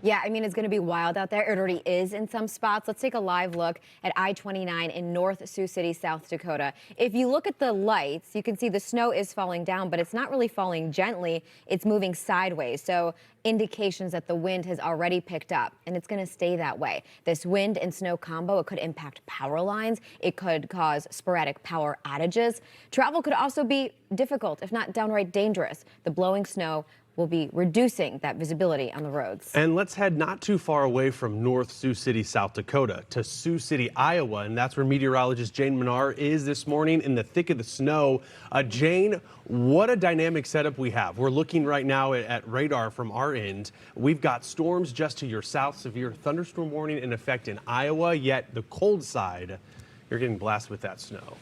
Yeah, I mean, it's going to be wild out there. It already is in some spots. Let's take a live look at I-29 in North Sioux City, South Dakota. If you look at the lights, you can see the snow is falling down, but it's not really falling gently. It's moving sideways. So indications that the wind has already picked up, and it's going to stay that way. This wind and snow combo, it could impact power lines. It could cause sporadic power outages. Travel could also be difficult, if not downright dangerous. The blowing snow will be reducing that visibility on the roads. And let's head not too far away from North Sioux City, South Dakota, to Sioux City, Iowa, and that's where meteorologist Jane Minar is this morning in the thick of the snow. Jane, what a dynamic setup we have. We're looking right now at radar from our end. We've got storms just to your south, severe thunderstorm warning in effect in Iowa, yet the cold side, you're getting blasted with that snow.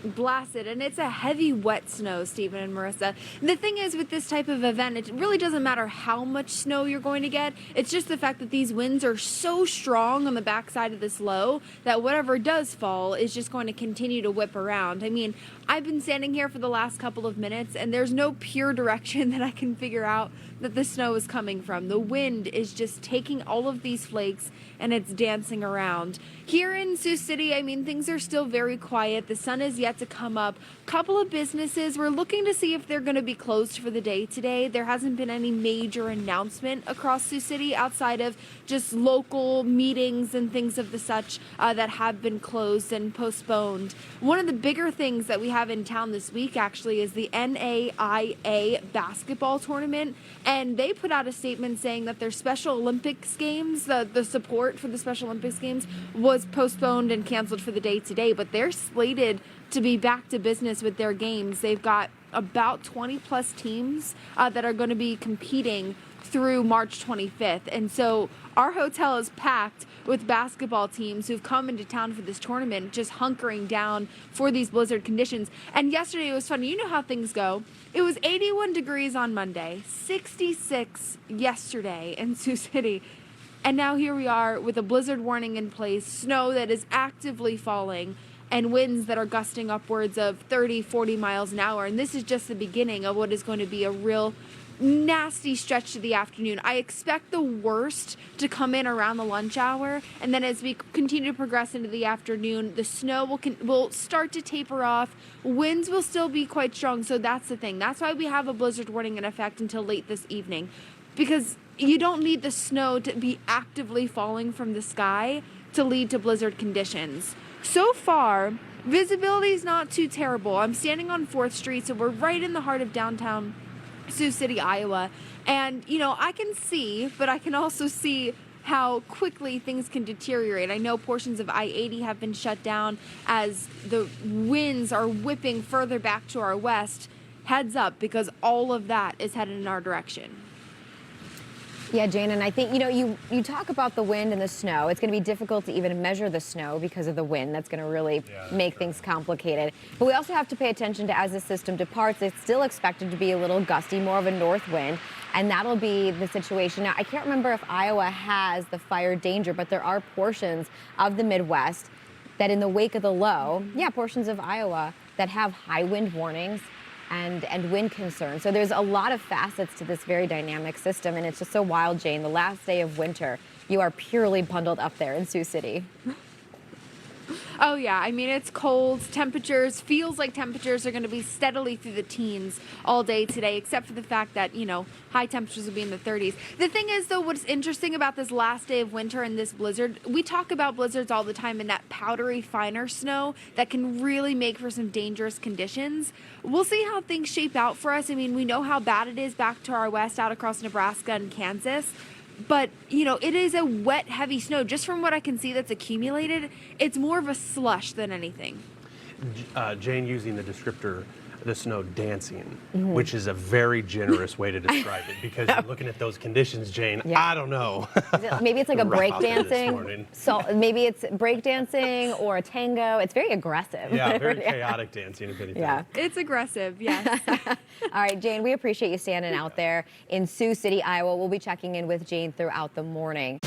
Blasted, and it's a heavy wet snow, Stephen and Marissa. And the thing is, with this type of event, it really doesn't matter how much snow you're going to get. It's just the fact that these winds are so strong on the backside of this low that whatever does fall is just going to continue to whip around. I mean, I've been standing here for the last couple of minutes and there's no pure direction that I can figure out that the snow is coming from. The wind is just taking all of these flakes and it's dancing around. Here in Sioux City, I mean, things are still very quiet. The sun is yet to come up. Couple of businesses, we're looking to see if they're going to be closed for the day today. There hasn't been any major announcement across Sioux City outside of just local meetings and things of the such that have been closed and postponed. One of the bigger things that we have in town this week actually is the NAIA basketball tournament, and they put out a statement saying that their Special Olympics games, the support for the Special Olympics games was postponed and canceled for the day today, but they're slated to be back to business with their games. They've got about 20 plus teams that are going to be competing through March 25th. And so our hotel is packed with basketball teams who've come into town for this tournament, just hunkering down for these blizzard conditions. And yesterday it was funny. You know how things go. It was 81 degrees on Monday, 66 yesterday in Sioux City. And now here we are with a blizzard warning in place, snow that is actively falling, and winds that are gusting upwards of 30, 40 miles an hour. And this is just the beginning of what is going to be a real nasty stretch to the afternoon. I expect the worst to come in around the lunch hour, and then as we continue to progress into the afternoon, the snow will start to taper off. Winds will still be quite strong, so that's the thing. That's why we have a blizzard warning in effect until late this evening, because you don't need the snow to be actively falling from the sky to lead to blizzard conditions. So far, visibility is not too terrible. I'm standing on 4th Street, so we're right in the heart of downtown Sioux City, Iowa. And, you know, I can see, but I can also see how quickly things can deteriorate. I know portions of I-80 have been shut down as the winds are whipping further back to our west. Heads up, because all of that is headed in our direction. Yeah, Jane, and I think, you know, you talk about the wind and the snow. It's going to be difficult to even measure the snow because of the wind. That's going to really make things complicated. But we also have to pay attention to, as the system departs, it's still expected to be a little gusty, more of a north wind, and that'll be the situation. Now, I can't remember if Iowa has the fire danger, but there are portions of the Midwest that in the wake of the low, portions of Iowa that have high wind warnings and wind concerns. So there's a lot of facets to this very dynamic system, and it's just so wild, Jane. The last day of winter, you are purely bundled up there in Sioux City. Oh yeah, I mean, it's cold. Feels like temperatures are going to be steadily through the teens all day today, except for the fact that, you know, high temperatures will be in the 30s. The thing is, though, what's interesting about this last day of winter and this blizzard, we talk about blizzards all the time and that powdery, finer snow that can really make for some dangerous conditions. We'll see how things shape out for us. I mean, we know how bad it is back to our west, out across Nebraska and Kansas. But, you know, it is a wet, heavy snow. Just from what I can see that's accumulated, it's more of a slush than anything. Jane using the descriptor, the snow dancing, which is a very generous way to describe it, because you're looking at those conditions, Jane. I don't know. Maybe it's like a break dancing. So maybe it's break dancing or a tango. It's very aggressive. Yeah, very chaotic dancing, if anything. Yeah, it's aggressive, yes. All right, Jane, we appreciate you standing out there in Sioux City, Iowa. We'll be checking in with Jane throughout the morning.